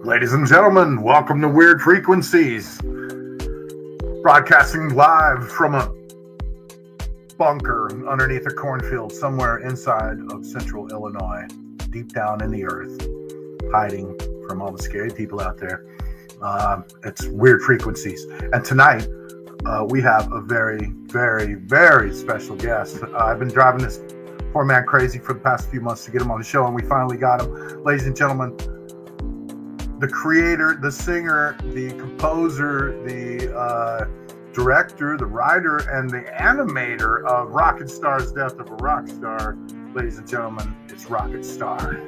Ladies and gentlemen, welcome to Weird Frequencies. Broadcasting live from a bunker underneath a cornfield somewhere inside of central Illinois, deep down in the earth, hiding from all the scary people out there. It's Weird Frequencies. And tonight, we have a very, very, very special guest. I've been driving this poor man crazy for the past few months to get him on the show, and we finally got him. Ladies and gentlemen, the creator, the singer, the composer, the director, the writer, and the animator of Rocket Star's Death of a Rock Star. Ladies and gentlemen, it's Rocket Star.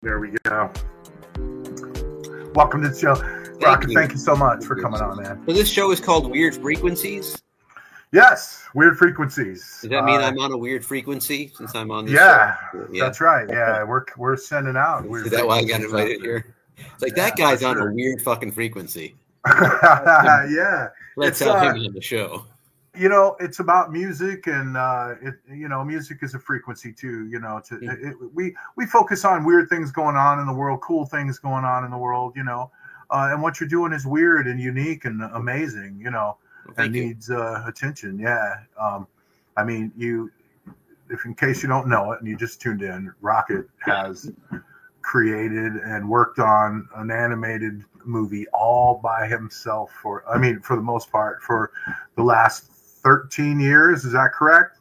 There we go. Welcome to the show. Rocket, thank you so much for coming on, man. So this show is called Weird Frequencies? Yes, Weird Frequencies. Does that mean I'm on a weird frequency since I'm on this show? Yeah, that's right. Yeah, we're sending out weird. Is that why I got invited here? It's like that guy's on a weird fucking frequency. Yeah. Let's have him on the show. You know, it's about music, and music is a frequency too. You know, we focus on weird things going on in the world, cool things going on in the world. You know, and what you're doing is weird and unique and amazing. You know. And needs attention. Yeah. I mean, if in case you don't know it and you just tuned in, Rocket has created and worked on an animated movie all by himself for the most part, for the last 13 years. Is that correct?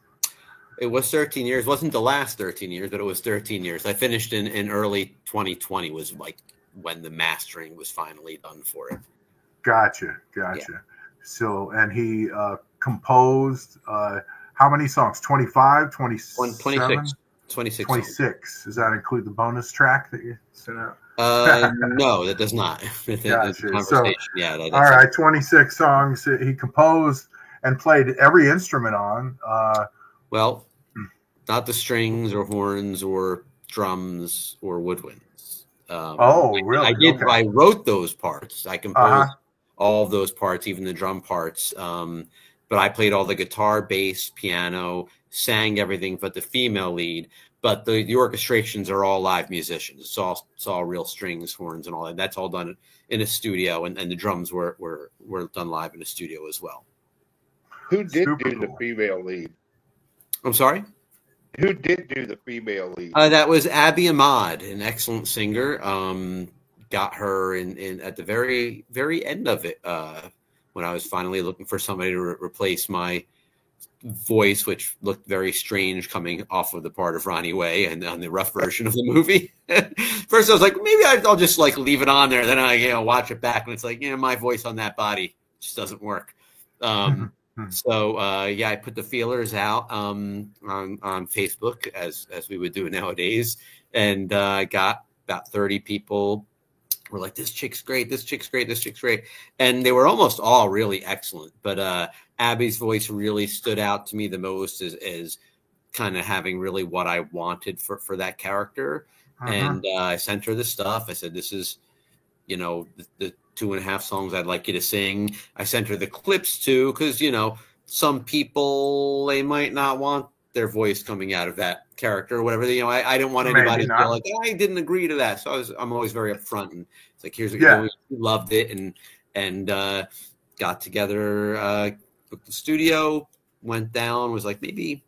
It was 13 years. It wasn't the last 13 years, but it was 13 years. I finished in early 2020 was like when the mastering was finally done for it. Gotcha. Yeah. So, and he composed how many songs? 25, 27? 26. Does that include the bonus track that you sent out? No, that does not. Gotcha. So, all right, 26 songs he composed and played every instrument on. Well, not the strings or horns or drums or woodwinds. Really? I did. Okay. I wrote those parts. I composed all of those parts, even the drum parts. But I played all the guitar, bass, piano, sang everything but the female lead. But the orchestrations are all live musicians. It's all real strings, horns, and all that. That's all done in a studio, and the drums were done live in a studio as well. Who did do the female lead? I'm sorry? Who did do the female lead? That was Abby Ahmad, an excellent singer. Got her in at the very, very end of it when I was finally looking for somebody to replace my voice, which looked very strange coming off of the part of Ronnie Way and on the rough version of the movie. First, I was like, maybe I'll just like leave it on there. Then I watch it back and it's like, my voice on that body just doesn't work. So I put the feelers out on Facebook as we would do nowadays, and I got about 30 people. We're like, this chick's great, this chick's great, this chick's great. And they were almost all really excellent. But Abby's voice really stood out to me the most as kind of having really what I wanted for that character. And I sent her the stuff. I said, this is, the 2.5 songs I'd like you to sing. I sent her the clips too, because, some people, they might not want their voice coming out of that character or whatever. I didn't want anybody to feel like I didn't agree to that. So I'm always very upfront, and it's like, here's what you're doing. We loved it, and got together, booked the studio, went down, was like maybe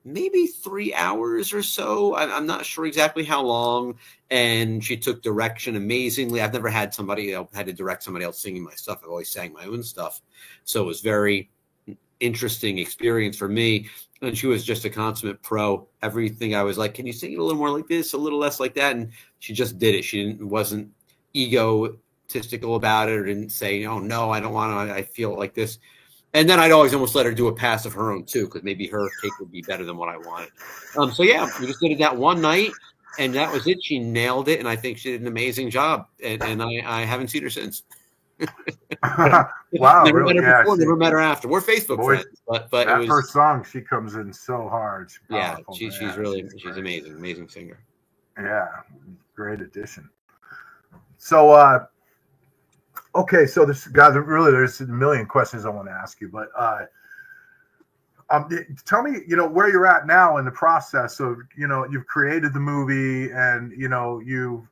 3 hours or so. I'm not sure exactly how long. And she took direction amazingly. I've never had somebody had to direct somebody else singing my stuff. I've always sang my own stuff. So it was very interesting experience for me. And she was just a consummate pro. Everything I was like, can you sing it a little more like this, a little less like that? And she just did it. She wasn't egotistical about it, or didn't say, oh, no, I don't want to. I feel like this. And then I'd always almost let her do a pass of her own too, because maybe her take would be better than what I wanted. We just did it that one night, and that was it. She nailed it, and I think she did an amazing job. And I haven't seen her since. Wow, never really? met her before, never met her after. We're Facebook friends, but that it was first song. She comes in so hard. She's amazing singer. Yeah, great addition. So, okay, so there's a million questions I want to ask you, but Tell me, where you're at now in the process of, you've created the movie and, you've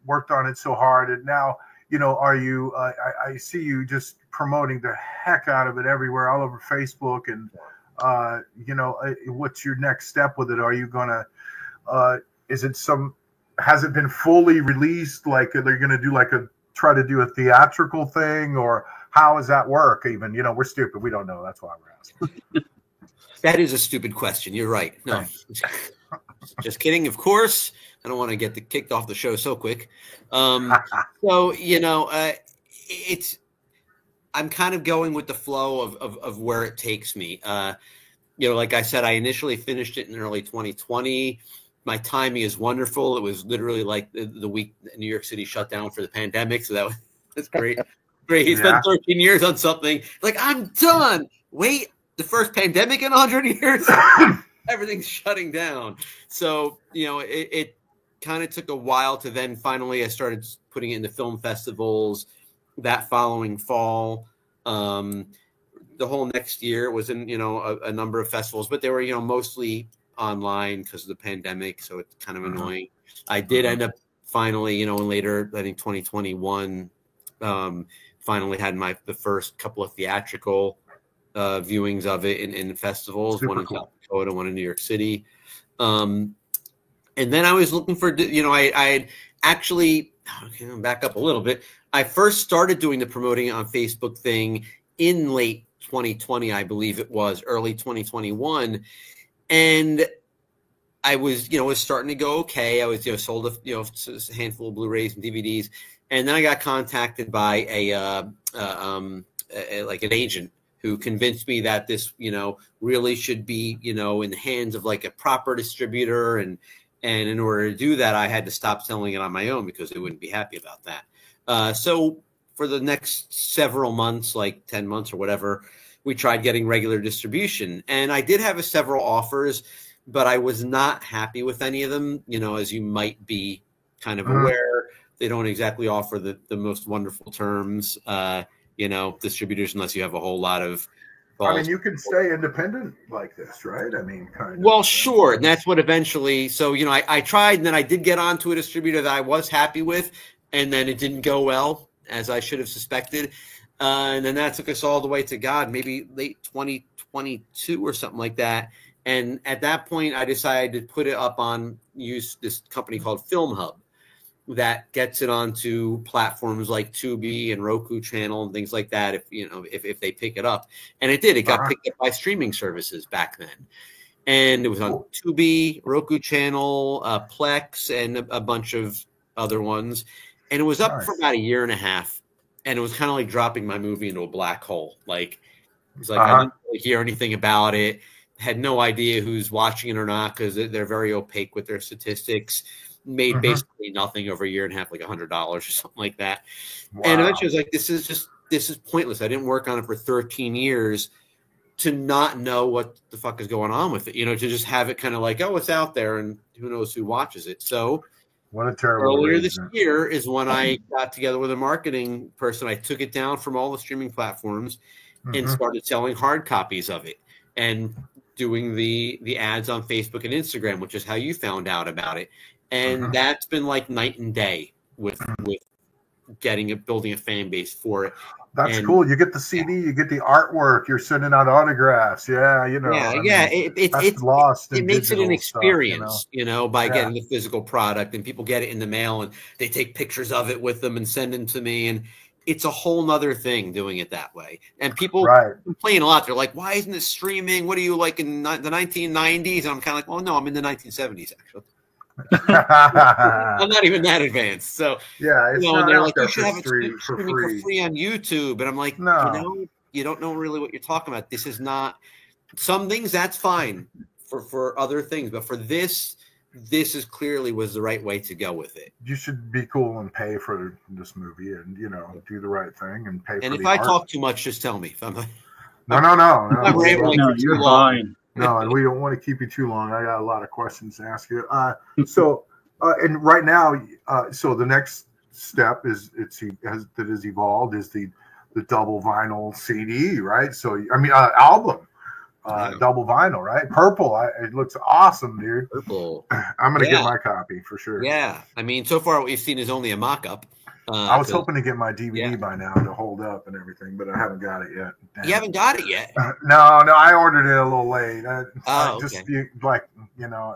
worked on it so hard. And now, are you, I see you just promoting the heck out of it everywhere, all over Facebook. And, what's your next step with it? Are you going to, has it been fully released? Like, are they going to do try to do a theatrical thing, or how does that work? Even, we're stupid. We don't know. That's why we're asking. That is a stupid question. You're right. No, just kidding. Of course, I don't want to get kicked off the show so quick. So, I'm kind of going with the flow of where it takes me. Like I said, I initially finished it in early 2020. My timing is wonderful. It was literally like the week New York City shut down for the pandemic. So that's great. Great. He spent 13 years on something. Like, I'm done. Wait. The first pandemic in 100 years, everything's shutting down. So, it kind of took a while to then finally I started putting it into film festivals that following fall. The whole next year was in, a number of festivals, but they were, mostly online because of the pandemic. So it's kind of annoying. I did end up finally, in later, I think 2021, finally had the first couple of theatrical viewings of it in festivals, one in South Dakota, one in New York City. And then I was looking for, I had actually, back up a little bit. I first started doing the promoting on Facebook thing in late 2020, I believe it was, early 2021. And I was, was starting to go okay. I was, sold a handful of Blu-rays and DVDs. And then I got contacted by an agent who convinced me that this, really should be, in the hands of like a proper distributor. And in order to do that, I had to stop selling it on my own because they wouldn't be happy about that. So for the next several months, like 10 months or whatever, we tried getting regular distribution. And I did have several offers, but I was not happy with any of them. As you might be kind of aware, they don't exactly offer the most wonderful terms. Distributors, unless you have a whole lot of balls. I mean, you can stay independent like this, right? I mean, kind of. Well, sure. And that's what eventually, so, I tried, and then I did get onto a distributor that I was happy with, and then it didn't go well, as I should have suspected. And then that took us all the way to, maybe late 2022 or something like that. And at that point, I decided to put it up use this company called Film Hub, that gets it onto platforms like Tubi and Roku channel and things like that. If they pick it up, and it did, it got picked up by streaming services back then, and it was on Tubi, Roku channel, Plex, and a bunch of other ones, and it was up for about a year and a half, and it was kind of like dropping my movie into a black hole. Like, it's like I didn't really hear anything about it, had no idea who's watching it or not because they're very opaque with their statistics. Made basically nothing over a year and a half, like $100 or something like that. Wow. And eventually I was like, this is pointless. I didn't work on it for 13 years to not know what the fuck is going on with it, to just have it kind of like, oh, it's out there and who knows who watches it. So what a terrible earlier this year is when I got together with a marketing person. I took it down from all the streaming platforms and started selling hard copies of it and doing the ads on Facebook and Instagram, which is how you found out about it. And that's been like night and day with building a fan base for it. That's cool. You get the CD, you get the artwork, you're sending out autographs. Yeah, it's lost. It makes it an experience, stuff, by getting the physical product, and people get it in the mail and they take pictures of it with them and send them to me. And it's a whole nother thing doing it that way. And people complain a lot. They're like, why isn't it streaming? What are you like in the 1990s? And I'm kind of like, well, no, I'm in the 1970s, actually. I'm not even that advanced. So it's and they're like, you should have it streaming for free on YouTube. And I'm like, no, you don't know really what you're talking about. This is not some things that's fine for other things, but for this is clearly was the right way to go with it. You should be cool and pay for this movie and do the right thing and pay. And if I talk too much, just tell me. If I'm like, no, you're fine. No, and we don't want to keep you too long. I got a lot of questions to ask you. And right now, so the next step is that has evolved is the double vinyl CD, right? So I mean, album. double vinyl, right? Purple. It looks awesome, dude. Purple. I'm gonna get my copy for sure. Yeah, I mean, so far what we've seen is only a mock-up. I was hoping to get my DVD by now to hold up and everything, but I haven't got it yet. Damn. You haven't got it yet? No, I ordered it a little late. Okay. It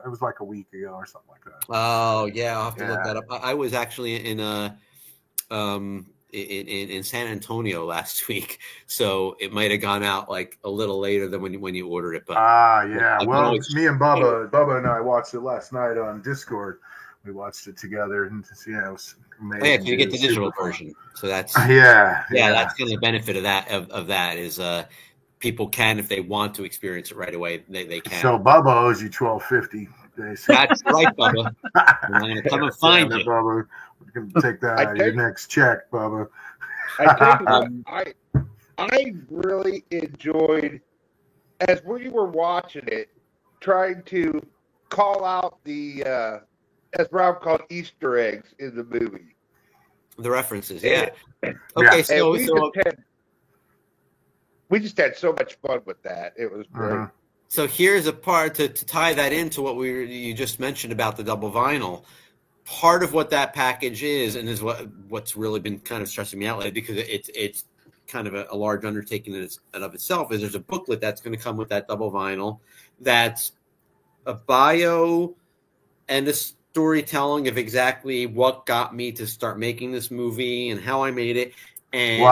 was like a week ago or something like that. Oh yeah, I'll have to look that up. I was actually in San Antonio last week, so it might have gone out like a little later than when you ordered it. But well, me and Bubba and I watched it last night on Discord. We watched it together, and it was amazing. Oh, yeah, you get the digital version, so that's that's kind of the benefit of that is people can, if they want to experience it right away, they can. So Bubba owes you $12.50. That's right, Bubba. I'm gonna come and find you. Bubba, we can take that out of your next check, Bubba. I really enjoyed, as we were watching it, trying to call out the as Rob called Easter eggs in the movie. The references, yeah. Okay, so we just had so much fun with that. It was great. So here's a part to tie that into what you just mentioned about the double vinyl. Part of what that package is, and is what's really been kind of stressing me out lately, because it's kind of a large undertaking in and of itself, is there's a booklet that's going to come with that double vinyl that's a bio and a storytelling of exactly what got me to start making this movie and how I made it, and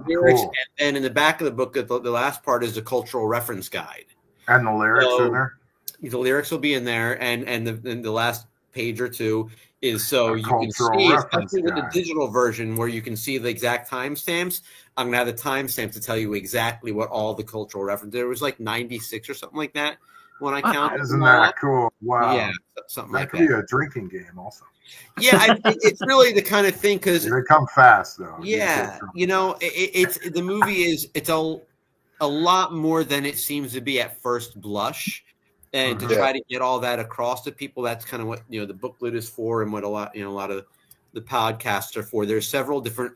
lyrics. Cool. And in the back of the book, the last part is the cultural reference guide. And the lyrics in there. The lyrics will be in there, and the last page or two is so you can see, especially with the digital version where you can see the exact timestamps. I'm gonna have the timestamps to tell you exactly what all the cultural references. There was like 96 or something like that when I counted. Isn't that cool? Wow. Yeah, something like that. That could be a drinking game also. Yeah, it's really the kind of thing, because they come fast though. Yeah, it's the movie is a lot more than it seems to be at first blush, and to try to get all that across to people, that's kind of what the booklet is for, and what a lot of the podcasts are for. There's several different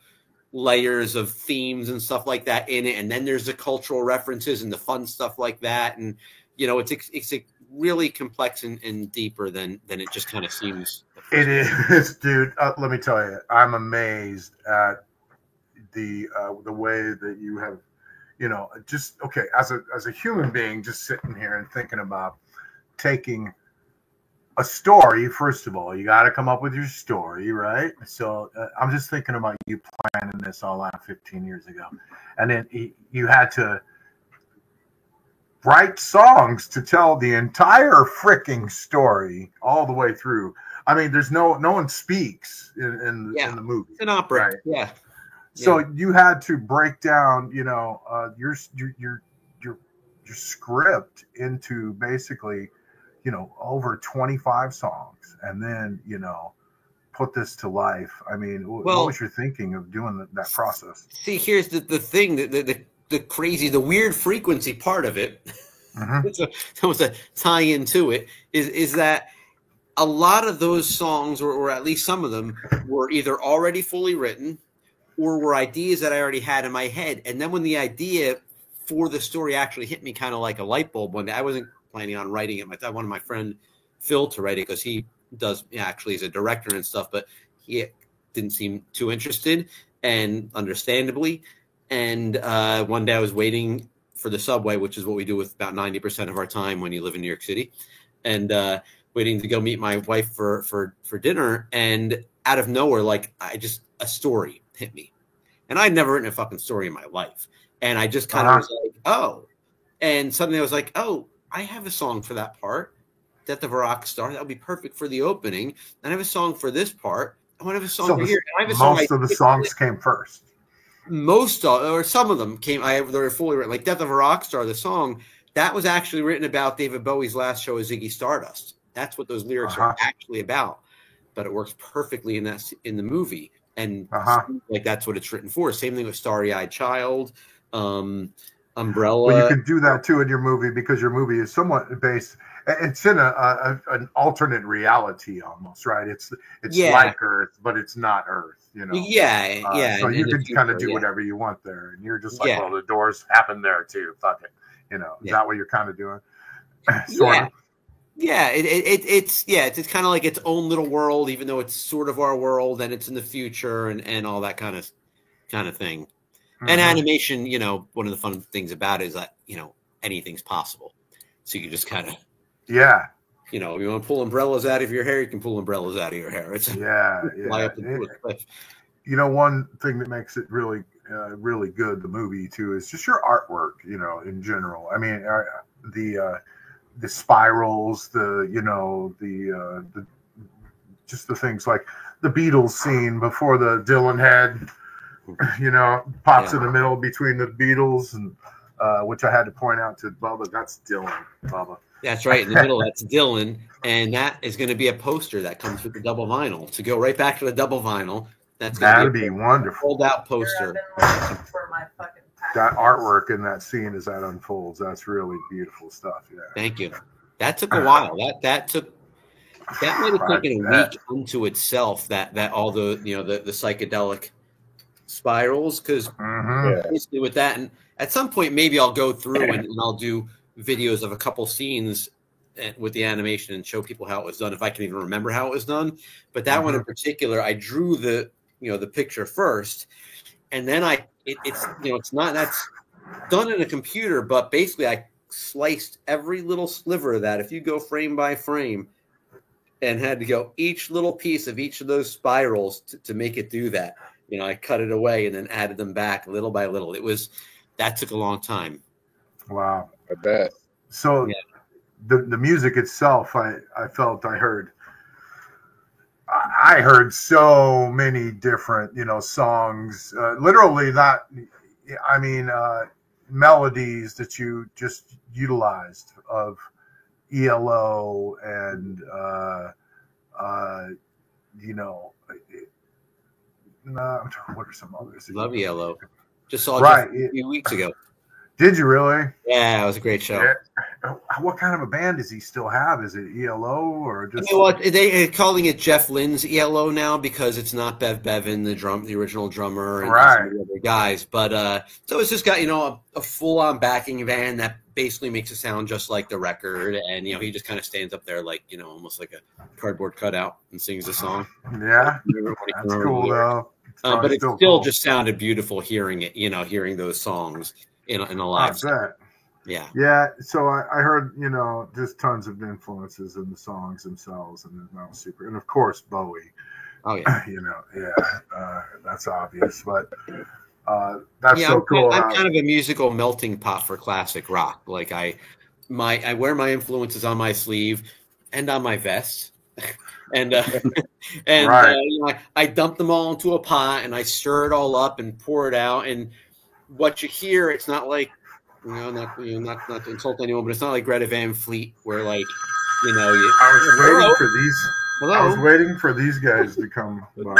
layers of themes and stuff like that in it, and then there's the cultural references and the fun stuff like that, and it's really complex and deeper than it just kind of seems. It is, dude. Let me tell you, I'm amazed at the way that you have, as a human being, just sitting here and thinking about taking a story. First of all, you got to come up with your story, right? So I'm just thinking about you planning this all out 15 years ago, and then you had to write songs to tell the entire freaking story all the way through. I mean, there's no one speaks in the movie. It's an opera, right? Yeah. So you had to break down, your script into basically, over 25 songs, and then put this to life. I mean, what was your thinking of doing that process? See, here's the thing, the crazy, the weird frequency part of it. It's almost a tie into it is that a lot of those songs, or at least some of them, were either already fully written or were ideas that I already had in my head. And then when the idea for the story actually hit me kind of like a light bulb one day, I wasn't planning on writing it. I wanted my friend Phil to write it because he does actually is a director and stuff, but he didn't seem too interested, and understandably. And one day I was waiting for the subway, which is what we do with about 90% of our time when you live in New York City, and waiting to go meet my wife for dinner. And out of nowhere, a story hit me. And I'd never written a fucking story in my life. And I just kind of was like, oh. And suddenly I was like, oh, I have a song for that part. Death of a Rock Star. That would be perfect for the opening. And I have a song for this part. I want to have a song for here. Most of the songs came first. Or some of them came. They were fully written. Like Death of a Rock Star, the song, that was actually written about David Bowie's last show as Ziggy Stardust. That's what those lyrics are actually about. But it works perfectly in the movie. And like that's what it's written for. Same thing with Starry-Eyed Child, Umbrella. Well, you can do that too in your movie because your movie is somewhat based. It's in an alternate reality almost, right? It's like Earth, but it's not Earth. Yeah. So you can kind of do whatever you want there, and you're just like, well, the doors happen there too. Fuck it, You know, is Yeah. that what you're kind of doing? Sort Yeah. of. Yeah, it's kind of like its own little world, even though it's sort of our world and it's in the future and all that kind of thing. And Mhm. animation, you know, one of the fun things about it is that, you know, anything's possible. So you can just kind of, Yeah, you know, you want to pull umbrellas out of your hair, you can pull umbrellas out of your hair. It's yeah, fly yeah. up into a cliff. You know, one thing that makes it really, really good, the movie too, is just your artwork. You know, in general. I mean, the spirals, the just the things like the Beatles scene before the Dylan head, you know, pops in the middle between the Beatles, and which I had to point out to Bubba. That's Dylan, Bubba. That's right. In the middle, that's Dylan. And that is going to be a poster that comes with the double vinyl. To go right back to the double vinyl, That'd be wonderful. Fold out poster. That artwork in that scene as that unfolds, that's really beautiful stuff. Yeah. Thank you. That took a while. That might have taken a week unto itself. That all the the psychedelic spirals, because basically with that, and at some point maybe I'll go through and I'll do videos of a couple scenes with the animation and show people how it was done, if I can even remember how it was done. But that one in particular, I drew the picture first, and then it's not that's done in a computer, but basically I sliced every little sliver of that. If you go frame by frame, and had to go each little piece of each of those spirals to make it do that. You know, I cut it away and then added them back little by little. That took a long time. Wow. I bet. So the music itself, I heard so many different, songs, literally not, melodies that you just utilized of ELO and, what are some others? Love ELO. Just saw it a few weeks ago. Did you really? Yeah, it was a great show. Yeah. What kind of a band does he still have? Is it ELO or just? You know what? They're calling it Jeff Lynne's ELO now because it's not Bev Bevan, the original drummer, and some of the other guys. But so it's just got a full-on backing band that basically makes it sound just like the record, and he just kind of stands up there like almost like a cardboard cutout and sings a song. Yeah, that's cool though. But it still just sounded beautiful hearing it. Hearing those songs in a live. I bet. Yeah. So I heard, just tons of influences in the songs themselves, and that was super. And of course, Bowie. Oh yeah. That's obvious, but that's so cool. I'm kind of a musical melting pot for classic rock. Like I wear my influences on my sleeve and on my vest. And I dump them all into a pot and I stir it all up and pour it out. And what you hear, it's not like not to insult anyone, but it's not like Greta Van Fleet where I was waiting for these guys to come by.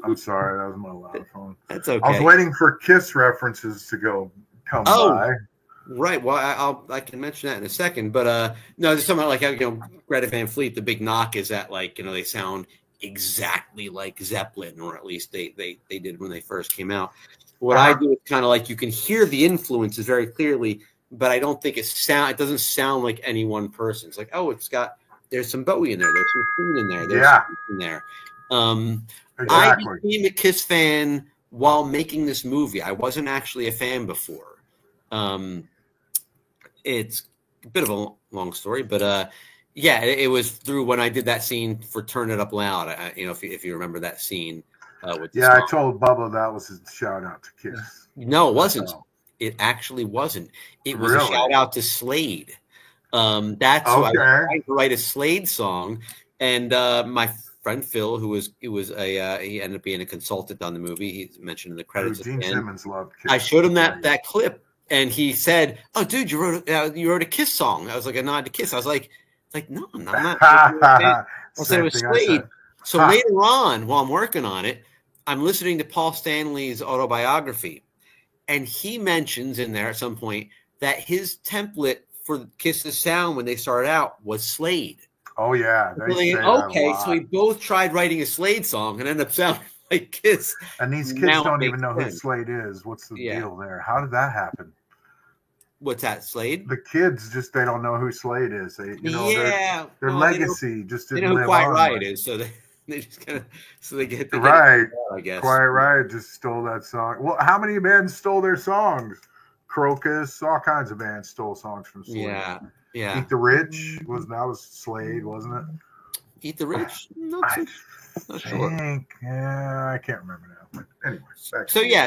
I'm sorry, that was my loud phone. That's okay. I was waiting for Kiss references to come by. Right. Well, I can mention that in a second, but no, there's something like Greta Van Fleet. The big knock is that they sound exactly like Zeppelin, or at least they did when they first came out. What I do is kind of like you can hear the influences very clearly, but I don't think it doesn't sound like any one person. It's like, there's some Bowie in there, there's some Queen in there, there's some in there. I became a Kiss fan while making this movie. I wasn't actually a fan before. It's a bit of a long story, but it was through when I did that scene for Turn It Up Loud. If you remember that scene. With the song. I told Bubba that was his shout out to Kiss. No, it wasn't. It actually wasn't. It was a shout out to Slade. That's who I was trying to write a Slade song, and my friend Phil, he ended up being a consultant on the movie. He's mentioned in the credits. Gene Simmons loved Kiss. I showed him that clip, and he said, "Oh, dude, you wrote a Kiss song." I was like a nod to Kiss. I was like, no, I'm not. I said it was Slade. So later on, while I'm working on it, I'm listening to Paul Stanley's autobiography, and he mentions in there at some point that his template for Kiss's sound when they started out was Slade. Oh yeah. So we both tried writing a Slade song and ended up sounding like Kiss. And these kids don't even know who Slade is. What's the deal there? How did that happen? What's that, Slade? The kids just they don't know who Slade is. They, Yeah, their legacy just didn't they know who live Quiet on. Riot is, so they just kind of they get right. It, I guess Quiet Riot just stole that song. Well, how many bands stole their songs? Crocus, all kinds of bands stole songs from Slade. Yeah. Eat the Rich was Slade, wasn't it? Eat the Rich? Not sure. Yeah, I can't remember now. But anyway,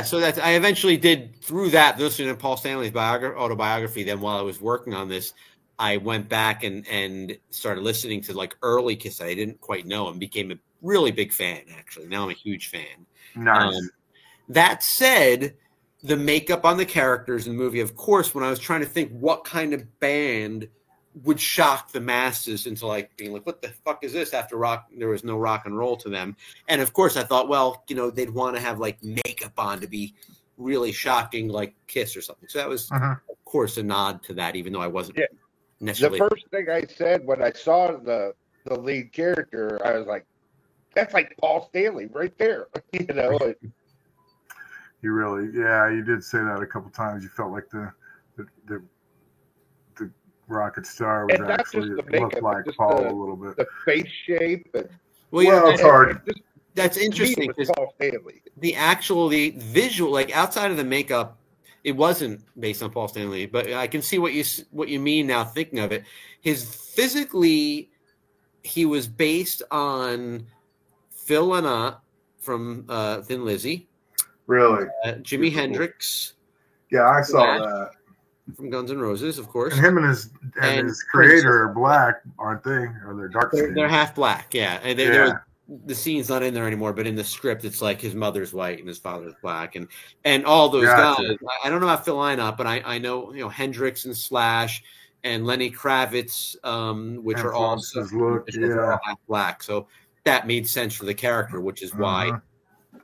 so that's I eventually did through that listening to Paul Stanley's autobiography. Then while I was working on this, I went back and started listening to like early Kiss that I didn't quite know and became a really big fan. Actually, now I'm a huge fan. Nice. That said, the makeup on the characters in the movie, of course, when I was trying to think what kind of band would shock the masses into like being like, what the fuck is this? After rock, there was no rock and roll to them. And of course I thought, well, they'd want to have like makeup on to be really shocking, like Kiss or something. So that was of course a nod to that, even though I wasn't necessarily. The first thing I said when I saw the lead character, I was like, that's like Paul Stanley right there. You really, you did say that a couple times. You felt like the rocket star was actually looked like Paul a little bit. The face shape. It's hard. That's interesting. Paul Stanley. The visual, like outside of the makeup, it wasn't based on Paul Stanley, but I can see what you mean now thinking of it. Physically, he was based on Phil Lynott from Thin Lizzy. Really? Jimi Hendrix. Yeah, I saw that. From Guns N' Roses, of course. And him and his creator are black, aren't they? Or they're dark skinned? They're half black, yeah. And the scene's not in there anymore, but in the script, it's like his mother's white and his father's black, and all those guys. I don't know about Phil Lynott, but I know Hendrix and Slash and Lenny Kravitz, which are all half black. So that made sense for the character, which is why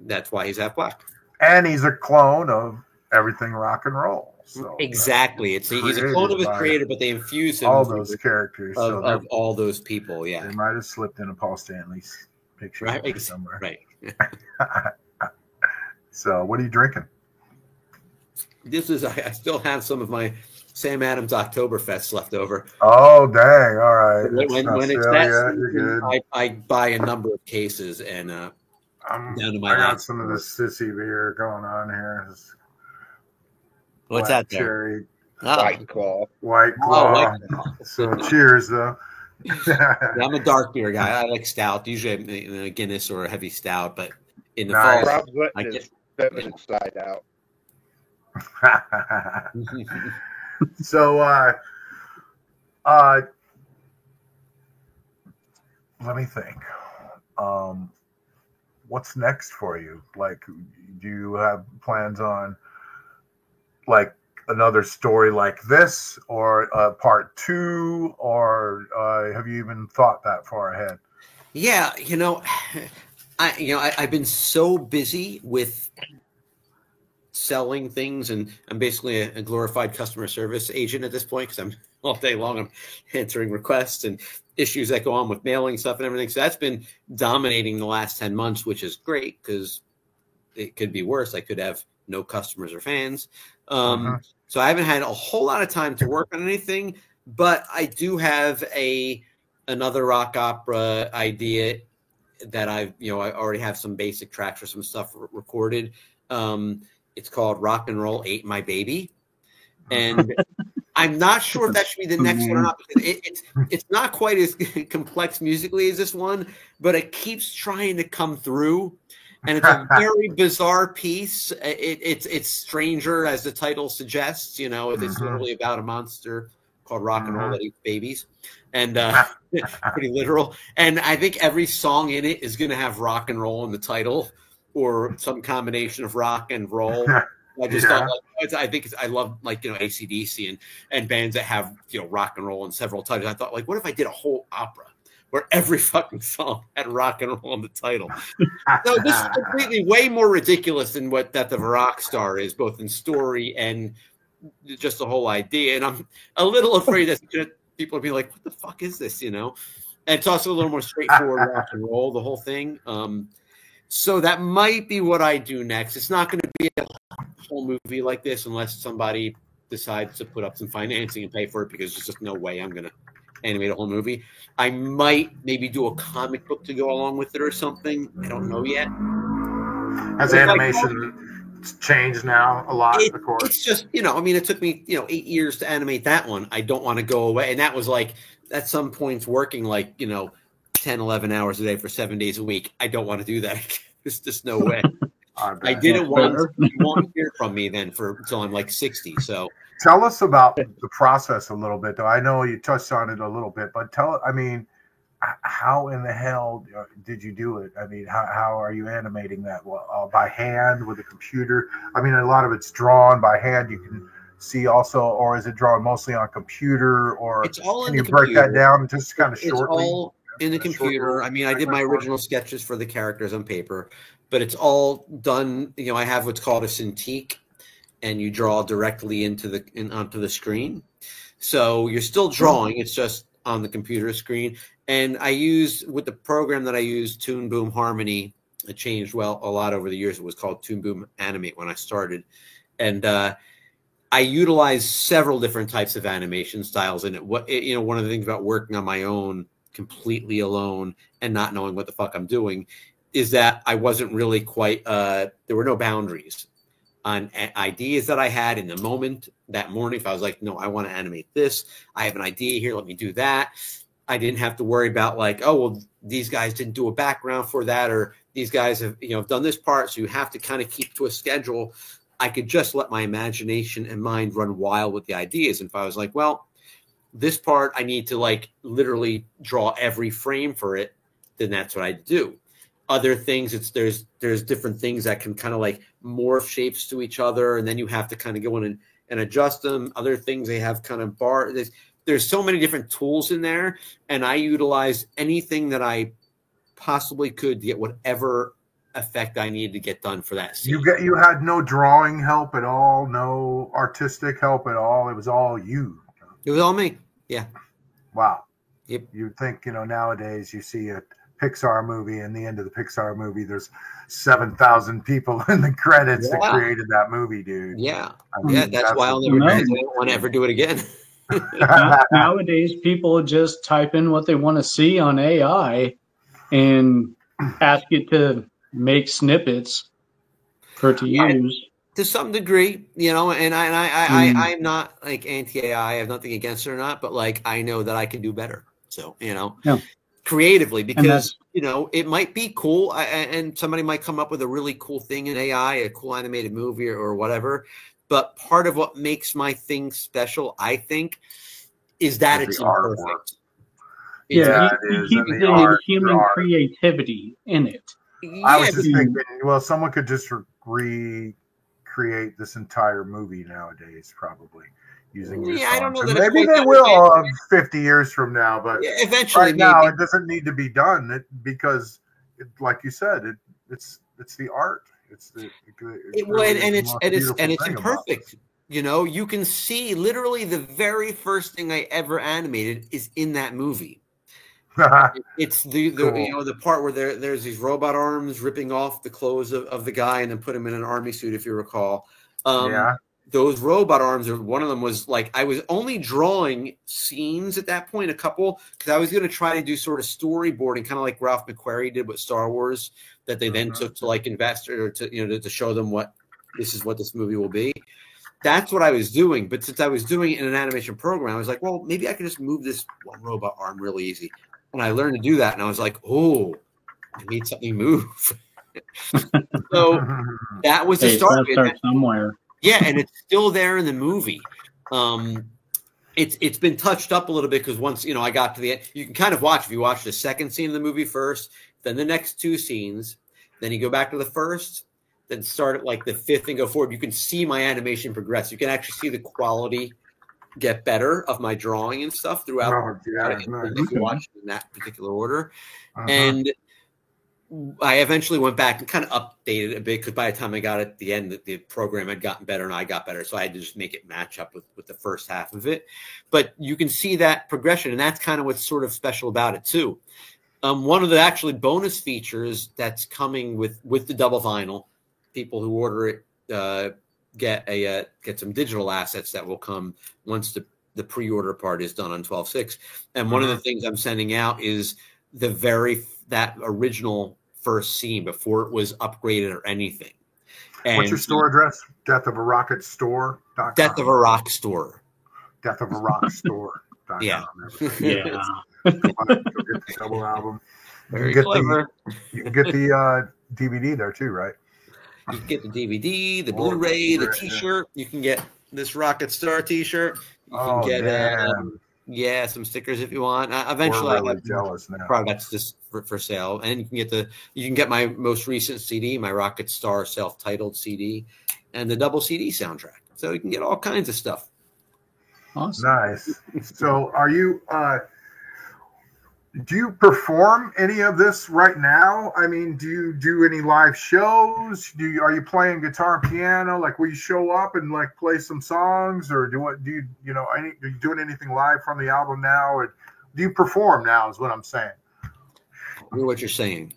that's why he's half black. And he's a clone of everything rock and roll. So exactly, he's a clone of his creator, but they infuse him all those characters of all those people. Yeah, they might have slipped in a Paul Stanley's picture somewhere. Right. So, what are you drinking? I still have some of my Sam Adams Oktoberfest left over. Oh, dang! All right. When it's that season, I buy a number of cases and down to my. I got some of the sissy beer going on here. What's that there? Cherry. White Claw. White Claw. So cheers, though. I'm a dark beer guy. I like stout. Usually a Guinness or a heavy stout, but in the fall, I get feminine side out. So, let me think. What's next for you? Like, do you have plans on like another story like this, or part 2, or have you even thought that far ahead? Yeah, I've been so busy with selling things, and I'm basically a glorified customer service agent at this point because I'm all day long. I'm answering requests and issues that go on with mailing stuff and everything. So that's been dominating the last 10 months, which is great because it could be worse. I could have no customers or fans. So I haven't had a whole lot of time to work on anything, but I do have another rock opera idea that I already have some basic tracks for some stuff recorded. It's called Rock and Roll Ate My Baby. And I'm not sure if that should be the next one or not, because it's not quite as complex musically as this one, but it keeps trying to come through. And it's a very bizarre piece. It's stranger, as the title suggests. It's literally about a monster called Rock and Roll that eats babies, and pretty literal. And I think every song in it is going to have rock and roll in the title, or some combination of rock and roll. I just thought, I love AC/DC and bands that have rock and roll in several titles. I thought, what if I did a whole opera where every fucking song had rock and roll in the title? So this is completely way more ridiculous than what Death of a Rock Star is, both in story and just the whole idea. And I'm a little afraid that people will be like, what the fuck is this, And it's also a little more straightforward rock and roll, the whole thing. So that might be what I do next. It's not going to be a whole movie like this unless somebody decides to put up some financing and pay for it, because there's just no way I'm going to animate a whole movie. I might maybe do a comic book to go along with it or something. I don't know yet. Has animation changed now a lot, of course? It's just, I mean, it took me, 8 years to animate that one. I don't want to go away. And that was like, at some points working like, 10, 11 hours a day for 7 days a week. I don't want to do that. There's just no way. I did it once. You won't hear from me then until I'm like 60. So tell us about the process a little bit, though. I know you touched on it a little bit, but how in the hell did you do it? I mean, how are you animating that? By hand with a computer? I mean, a lot of it's drawn by hand. You can see also, or is it drawn mostly on computer? Or it's all can in you the break computer. that down just kind of shortly? It's all in the computer. I mean, I did my original sketches for the characters on paper, but it's all done. I have what's called a Cintiq, and you draw directly onto the screen. So you're still drawing. It's just on the computer screen. And I use, with the program that I use, Toon Boom Harmony. It changed a lot over the years. It was called Toon Boom Animate when I started. And I utilize several different types of animation styles in it. One of the things about working on my own, completely alone, and not knowing what the fuck I'm doing, is that I wasn't really quite, there were no boundaries on ideas that I had in the moment that morning. If I was like, no, I want to animate this, I have an idea here, let me do that. I didn't have to worry about like, oh, well, these guys didn't do a background for that, or these guys have, done this part. So you have to kind of keep to a schedule. I could just let my imagination and mind run wild with the ideas. And if I was like, well, this part, I need to like literally draw every frame for it, then that's what I do. Other things, there's different things that can kind of like morph shapes to each other, and then you have to kind of go in and adjust them. Other things, they have kind of there's so many different tools in there, and I utilize anything that I possibly could to get whatever effect I needed to get done for that scene. You had no drawing help at all, no artistic help at all. It was all you. It was all me. Yeah. Wow. Yep. You'd think, nowadays you see a Pixar movie, and the end of the Pixar movie, there's 7,000 people in the credits that created that movie, dude. Yeah. That's why I'll never I don't want to ever do it again. Nowadays, people just type in what they want to see on AI and ask it to make snippets for it to use. To some degree, and I'm not like anti-AI. I have nothing against it or not, but like I know that I can do better. So, creatively, because, it might be cool, and somebody might come up with a really cool thing in AI, a cool animated movie or whatever. But part of what makes my thing special, I think, is that it's imperfect. Yeah, you keep the human creativity in it. I was just thinking, well, someone could just recreate this entire movie nowadays, probably using your songs. I don't know that maybe they will 50 years from now, but eventually, right now it doesn't need to be done because, like you said, it's the art. It's imperfect. You can see literally the very first thing I ever animated is in that movie. It's the cool. The part where there's these robot arms ripping off the clothes of the guy and then put him in an army suit, if you recall. Those robot arms, one of them was like, I was only drawing scenes at that point, a couple, because I was going to try to do sort of storyboarding, kind of like Ralph McQuarrie did with Star Wars, that they then took to like investors, or to show them what this movie will be. That's what I was doing. But since I was doing it in an animation program, I was like, well, maybe I can just move this one robot arm really easy. And I learned to do that, and I was like, oh, I made something move. So that was the start. Start somewhere. Yeah, and it's still there in the movie. It's been touched up a little bit because once I got to the end, you can kind of watch. If you watch the second scene of the movie first, then the next two scenes, then you go back to the first, then start at like the fifth and go forward. You can see my animation progress. You can actually see the quality get better of my drawing and stuff throughout. If you watch it in that particular order, and I eventually went back and kind of updated it a bit because by the time I got at the end, the program had gotten better and I got better. So I had to just make it match up with the first half of it. But you can see that progression, and that's kind of what's sort of special about it too. One of the actually bonus features that's coming with the double vinyl, people who order it, get some digital assets that will come once the pre-order part is done on 12/6. And one of the things I'm sending out is that original first scene before it was upgraded or anything. And what's your store address? Death of a Rocket Store. Death of a Rock Store. Death of a Rock Store. Yeah. Yeah. Go get the double album. Very clever. You can get the DVD there too, right? You can get the DVD, the Blu-ray, the T-shirt. You can get this Rocket Star T-shirt. You can get some stickers if you want. Eventually, We're really jealous now. Products just for sale, and you can get my most recent CD, my Rocket Star self-titled CD, and the double CD soundtrack. So you can get all kinds of stuff. Awesome. Nice. So, are you? Do you perform any of this right now? I mean, do you do any live shows? Are you playing guitar and piano? Like, will you show up and like play some songs, or are you doing anything live from the album now, or do you perform now? Is what I'm saying. I know what you're saying.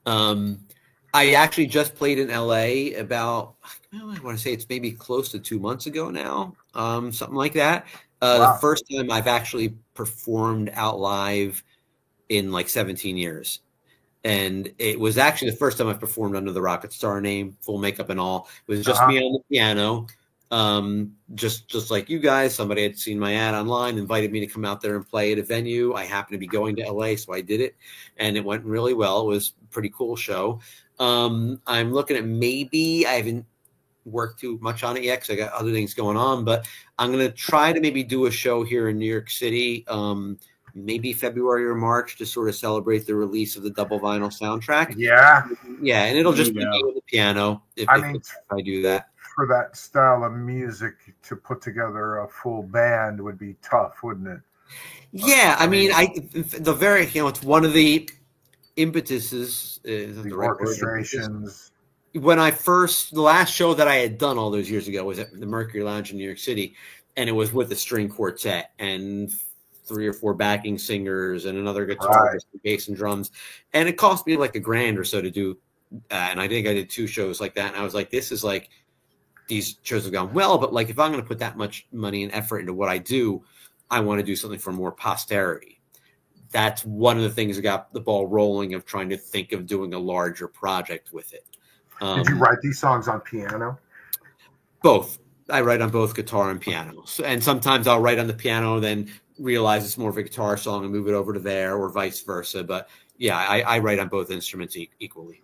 I actually just played in LA about, I want to say it's maybe close to 2 months ago now, something like that. Wow. The first time I've actually performed out live in like 17 years. And it was actually the first time I've performed under the Rocket Star name, full makeup and all. It was just me on the piano. Just like you guys, somebody had seen my ad online, invited me to come out there and play at a venue. I happened to be going to LA, so I did it, and it went really well. It was a pretty cool show. I'm looking at maybe, I haven't worked too much on it yet because I got other things going on, but I'm going to try to maybe do a show here in New York City, maybe February or March, to sort of celebrate the release of the double vinyl soundtrack. Yeah. Yeah, and it'll just be me with the piano if I do that. For that style of music to put together a full band would be tough, wouldn't it? Yeah, I mean, it's one of the impetuses, the orchestrations. When the last show that I had done all those years ago was at the Mercury Lounge in New York City, and it was with a string quartet and 3 or 4 backing singers and another guitarist, bass and drums, and it cost me like $1,000 or so to do. And I think I did 2 shows like that, and I was like, this is like, these shows have gone well, but like if I'm going to put that much money and effort into what I do, I want to do something for more posterity. That's one of the things that got the ball rolling of trying to think of doing a larger project with it. Did you write these songs on piano? Both. I write on both guitar and piano. And sometimes I'll write on the piano, then realize it's more of a guitar song and move it over to there, or vice versa. But yeah, I write on both instruments equally.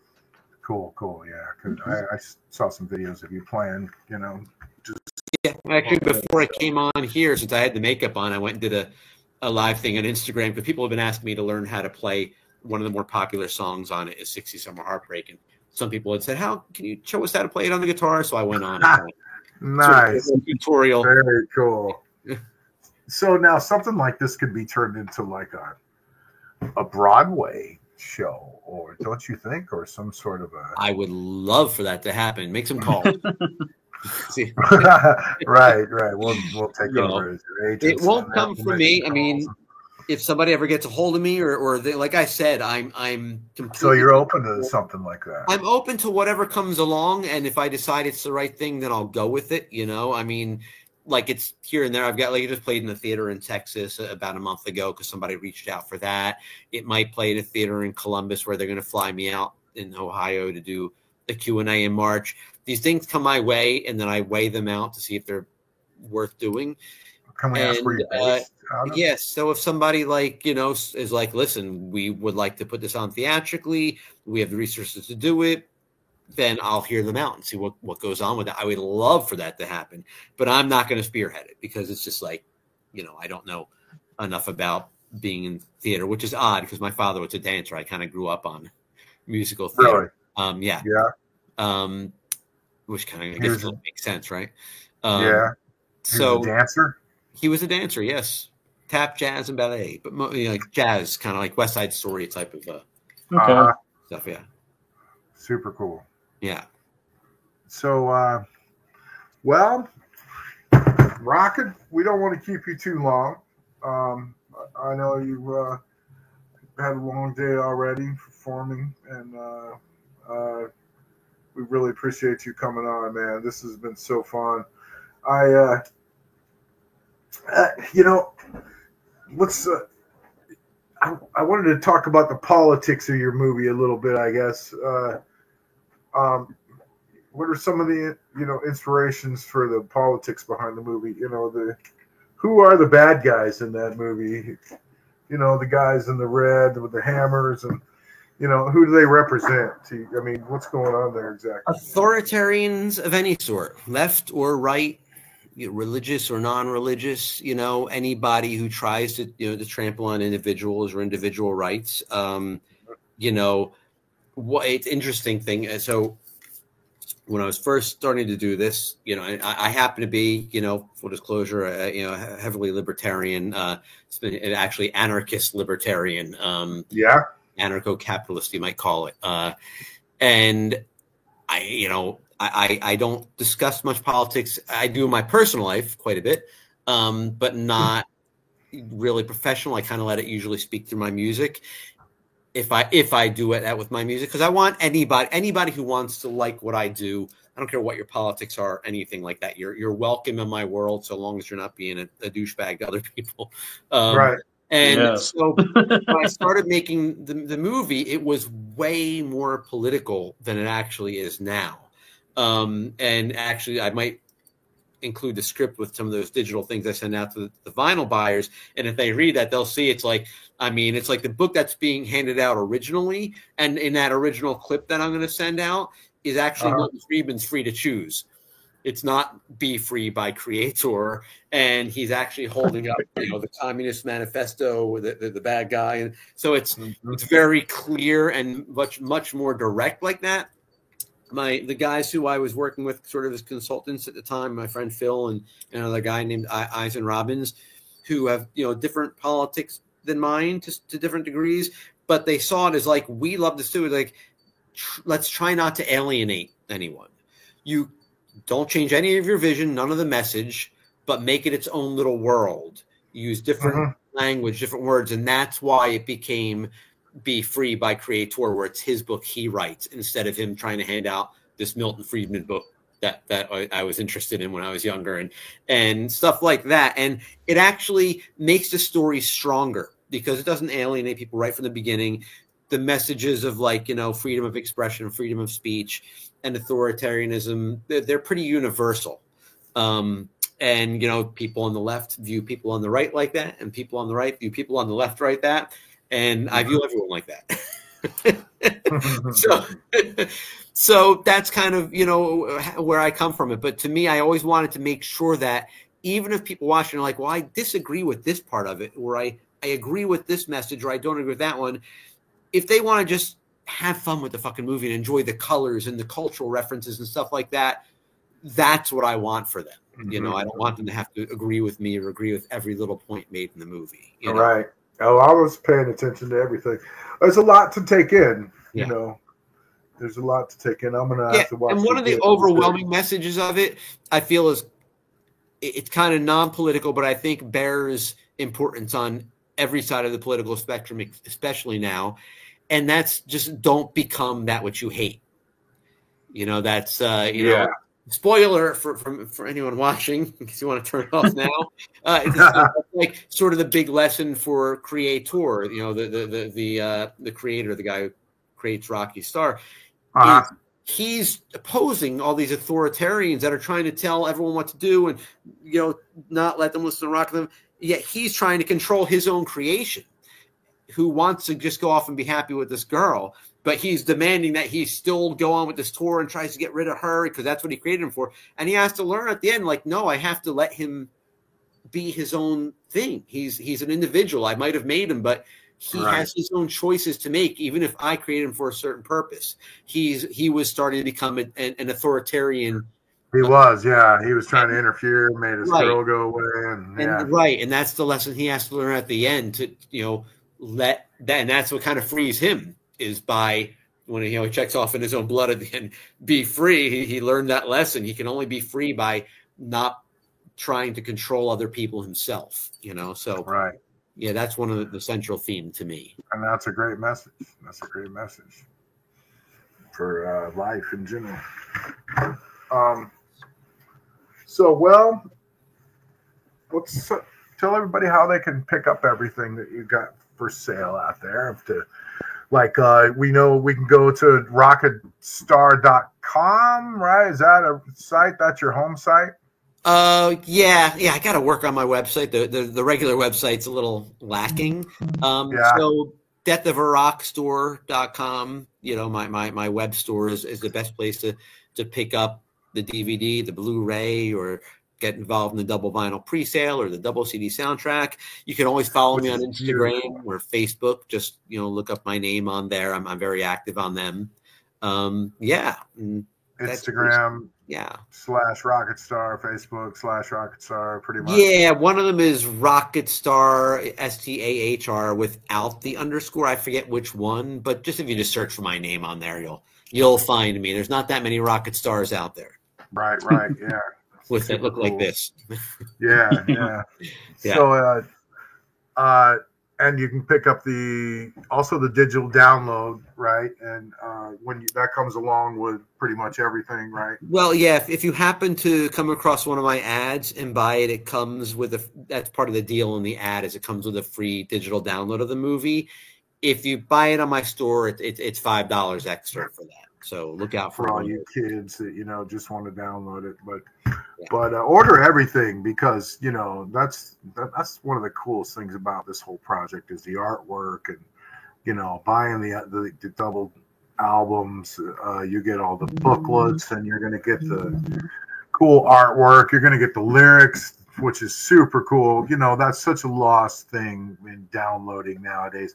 Cool. Yeah, because I saw some videos of you playing. Actually, before I came on here, since I had the makeup on, I went and did a live thing on Instagram, because people have been asking me to learn how to play one of the more popular songs on it is 60 Summer Heartbreak. And some people had said, can you show us how to play it on the guitar? So I went on. Nice. Sort of tutorial. Very cool. So now something like this could be turned into like a Broadway show, or don't you think, or some sort of a... I would love for that to happen. Make some calls. See. Right. We'll take over as your agents. It won't come from me. I mean, if somebody ever gets a hold of me, or they, like I said, I'm completely... So you're open to something like that? I'm open to whatever comes along, and if I decide it's the right thing, then I'll go with it. I mean, like, it's here and there. I've got, like, I just played in a theater in Texas about a month ago because somebody reached out for that. It might play in a theater in Columbus where they're going to fly me out in Ohio to do a Q&A in March. These things come my way, and then I weigh them out to see if they're worth doing. Can we ask where you're based? Yes. So if somebody is like, listen, we would like to put this on theatrically, we have the resources to do it, then I'll hear them out and see what goes on with that. I would love for that to happen, but I'm not going to spearhead it because it's just like, I don't know enough about being in theater, which is odd because my father was a dancer. I kind of grew up on musical theater. Really? Yeah. Which kind of, I guess, makes sense, right? Yeah. So a dancer? He was a dancer, yes. Tap, jazz, and ballet, but like jazz, kind of like West Side Story type of stuff. Yeah. Super cool. Yeah. So, Rocket, we don't want to keep you too long. I know you've had a long day already performing, and We really appreciate you coming on, man. This has been so fun. I wanted to talk about the politics of your movie a little bit, I guess. What are some of the, inspirations for the politics behind the movie? Who are the bad guys in that movie? The guys in the red with the hammers, and who do they represent? I mean, what's going on there exactly? Authoritarians of any sort, left or right, religious or non-religious. Anybody who tries to to trample on individuals or individual rights. It's interesting thing. So when I was first starting to do this, I happen to be, full disclosure, heavily libertarian. It's been actually anarchist libertarian. Anarcho-capitalist, you might call it. And I don't discuss much politics. I do in my personal life quite a bit, but not really professional. I kind of let it usually speak through my music. If I do it with my music, because I want anybody who wants to like what I do, I don't care what your politics are, anything like that. You're welcome in my world, so long as you're not being a douchebag to other people. Right. And so when I started making the movie, it was way more political than it actually is now. And actually, I might include the script with some of those digital things I send out to the vinyl buyers. And if they read that, they'll see it's like the book that's being handed out originally. And in that original clip that I'm going to send out is actually Milton Friedman's Free to Choose. It's not Be Free by Creator. And he's actually holding up, the Communist Manifesto with the bad guy. And so it's very clear and much more direct like that. The guys who I was working with sort of as consultants at the time, my friend Phil and another guy named Eisen Robbins, who have, different politics than mine to different degrees, but they saw it as like, we love this too. Like, let's try not to alienate anyone. You don't change any of your vision, none of the message, but make it its own little world. Use different language, different words. And that's why it became Be Free by Creator, where it's his book he writes instead of him trying to hand out this Milton Friedman book that I was interested in when I was younger and stuff like that. And it actually makes the story stronger because it doesn't alienate people right from the beginning. The messages of freedom of expression, freedom of speech, and authoritarianism, they're pretty universal. And, people on the left view people on the right like that, and people on the right view people on the left like that. And I view everyone like that. So that's kind of, where I come from it. But to me, I always wanted to make sure that even if people watching are like, well, I disagree with this part of it, or I agree with this message, or I don't agree with that one. If they want to just have fun with the fucking movie and enjoy the colors and the cultural references and stuff like that, that's what I want for them. I don't want them to have to agree with me or agree with every little point made in the movie. Right. Oh, I was paying attention to everything. There's a lot to take in, There's a lot to take in. I'm going to have to watch. And one of the overwhelming messages of it, I feel, is it's kind of non-political, but I think bears importance on every side of the political spectrum, especially now. And that's just don't become that which you hate. That's, spoiler for anyone watching, in case you want to turn it off now. It's like sort of the big lesson for Creator, the creator, the guy who creates Rocky Star. He's opposing all these authoritarians that are trying to tell everyone what to do and, not let them listen to rock them. Yet he's trying to control his own creation, who wants to just go off and be happy with this girl. But he's demanding that he still go on with this tour and tries to get rid of her because that's what he created him for. And he has to learn at the end, no, I have to let him be his own thing. He's an individual. I might have made him, but he has his own choices to make, even if I created him for a certain purpose. He was starting to become an authoritarian. He was, He was trying to interfere, made his girl go away. And that's the lesson he has to learn at the end to, let that, and that's what kind of frees him. Is by when he checks off in his own blood at the end, be free. He learned that lesson. He can only be free by not trying to control other people himself. So that's one of the central theme to me. And that's a great message. for life in general. So, well, let's tell everybody how they can pick up everything that you got for sale out there. We know we can go to rocketstar.com, right? Is that a site? That's your home site? Yeah. I got to work on my website. The regular website's a little lacking. So deathoforockstore.com, my web store is the best place to pick up the DVD, the Blu-ray, or get involved in the double vinyl pre-sale or the double CD soundtrack. You can always follow me on Instagram or Facebook. Just, look up my name on there. I'm very active on them. Instagram. Yeah. /Rocketstar, Facebook /Rocketstar, pretty much. Yeah, one of them is Rocketstar, STAHR, without the underscore. I forget which one, but just if you just search for my name on there, you'll find me. There's not that many Rocket Stars out there. Right, yeah. With that look cool. Like this. Yeah. So, and you can pick up the digital download, right? And that comes along with pretty much everything, right? Well, yeah. If you happen to come across one of my ads and buy it, it comes with that's part of the deal in the ad is it comes with a free digital download of the movie. If you buy it on my store, it's $5 extra for that. So look out for all you kids that just want to download it, but order everything because that's one of the coolest things about this whole project is the artwork and buying the double albums. You get all the booklets and you're going to get the cool artwork. You're going to get the lyrics, which is super cool. That's such a lost thing in downloading nowadays.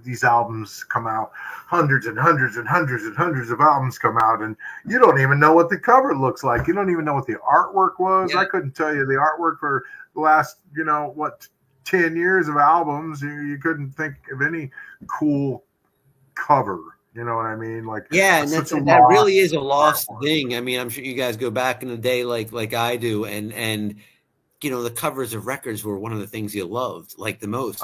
These albums come out, hundreds and hundreds and hundreds and hundreds of albums come out, and you don't even know what the cover looks like. You don't even know what the artwork was. Yeah. I couldn't tell you the artwork for the last, 10 years of albums. You couldn't think of any cool cover. You know what I mean? And that really is a lost thing. I mean, I'm sure you guys go back in the day like I do, and the covers of records were one of the things you loved the most.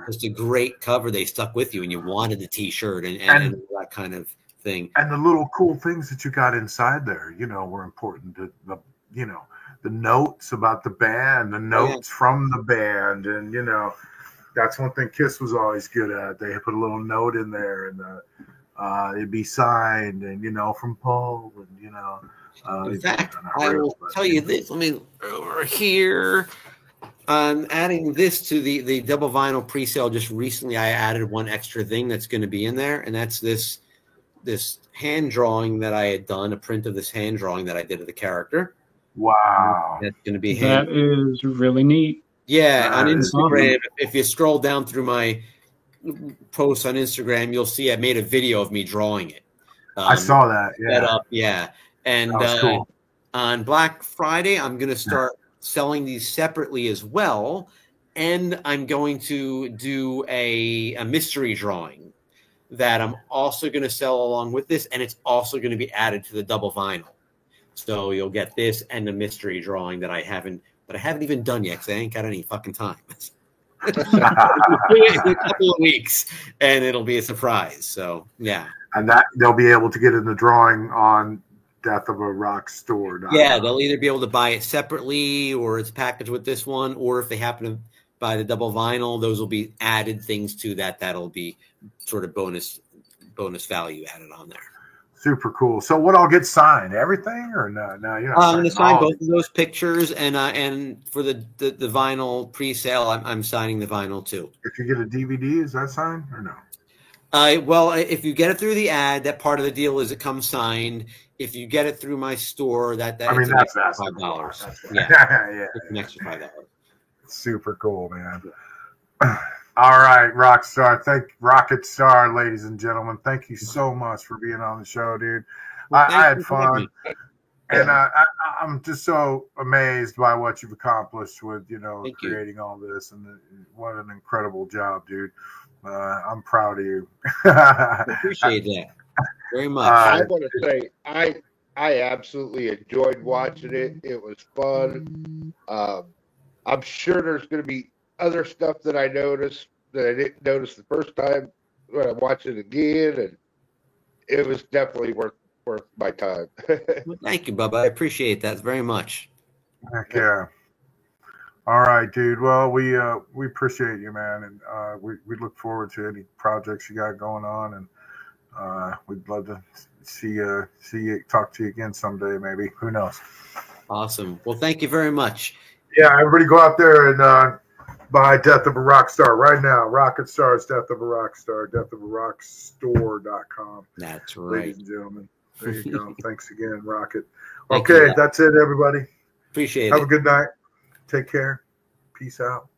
Just a great cover, they stuck with you, and you wanted the T-shirt and that kind of thing. And the little cool things that you got inside there, were important. The notes about the band, the notes from the band, and that's one thing Kiss was always good at. They put a little note in there, and it'd be signed, and from Paul, and in fact, I will tell you this. Let me over here. I'm adding this to the double vinyl pre-sale. Just recently, I added one extra thing that's going to be in there, and that's this hand drawing that I had done, a print of this hand drawing that I did of the character. Wow, that's going to be that is really neat. Yeah, on Instagram, if you scroll down through my posts on Instagram, you'll see I made a video of me drawing it. I saw that. Yeah. Set up, yeah. And cool. On Black Friday, I'm going to start selling these separately as well. And I'm going to do a mystery drawing that I'm also going to sell along with this. And it's also going to be added to the double vinyl. So you'll get this and the mystery drawing that I haven't even done yet because I ain't got any fucking time. In a couple of weeks, and it'll be a surprise. So, yeah. And that they'll be able to get in the drawing on Death of a Rock Store. Yeah, they'll either be able to buy it separately or it's packaged with this one, or if they happen to buy the double vinyl, those will be added things to that. That'll be sort of bonus value added on there. Super cool. So what all gets signed? Everything or no? You're not I'm going to sign both of those pictures, and for the vinyl pre-sale, I'm signing the vinyl too. If you get a DVD, is that signed or no? Well, if you get it through the ad, that part of the deal is it comes signed. If you get it through my store, that's $5. Yeah, it's an extra $5. Super cool, man. All right, Rocket Star, ladies and gentlemen. Thank you so much for being on the show, dude. Well, I had fun, and I'm just so amazed by what you've accomplished with creating all this, and what an incredible job, dude. I'm proud of you. I appreciate that very much. I want to say I absolutely enjoyed watching it. It was fun. I'm sure there's going to be other stuff that I noticed that I didn't notice the first time when I watch it again, and it was definitely worth my time. Well, thank you, Bubba. I appreciate that very much. Heck yeah. All right, dude. Well, we appreciate you, man, and we look forward to any projects you got going on, and we'd love to see you, talk to you again someday, maybe. Who knows? Awesome. Well, thank you very much. Yeah, everybody go out there and buy Death of a Rock Star right now. Rocket Stars, Death of a Rock Star, deathofarockstore.com. That's right. Ladies and gentlemen. There you go. Thanks again, Rocket. Thank Okay, you. that's it, everybody. Appreciate it. Have a good night. Take care. Peace out.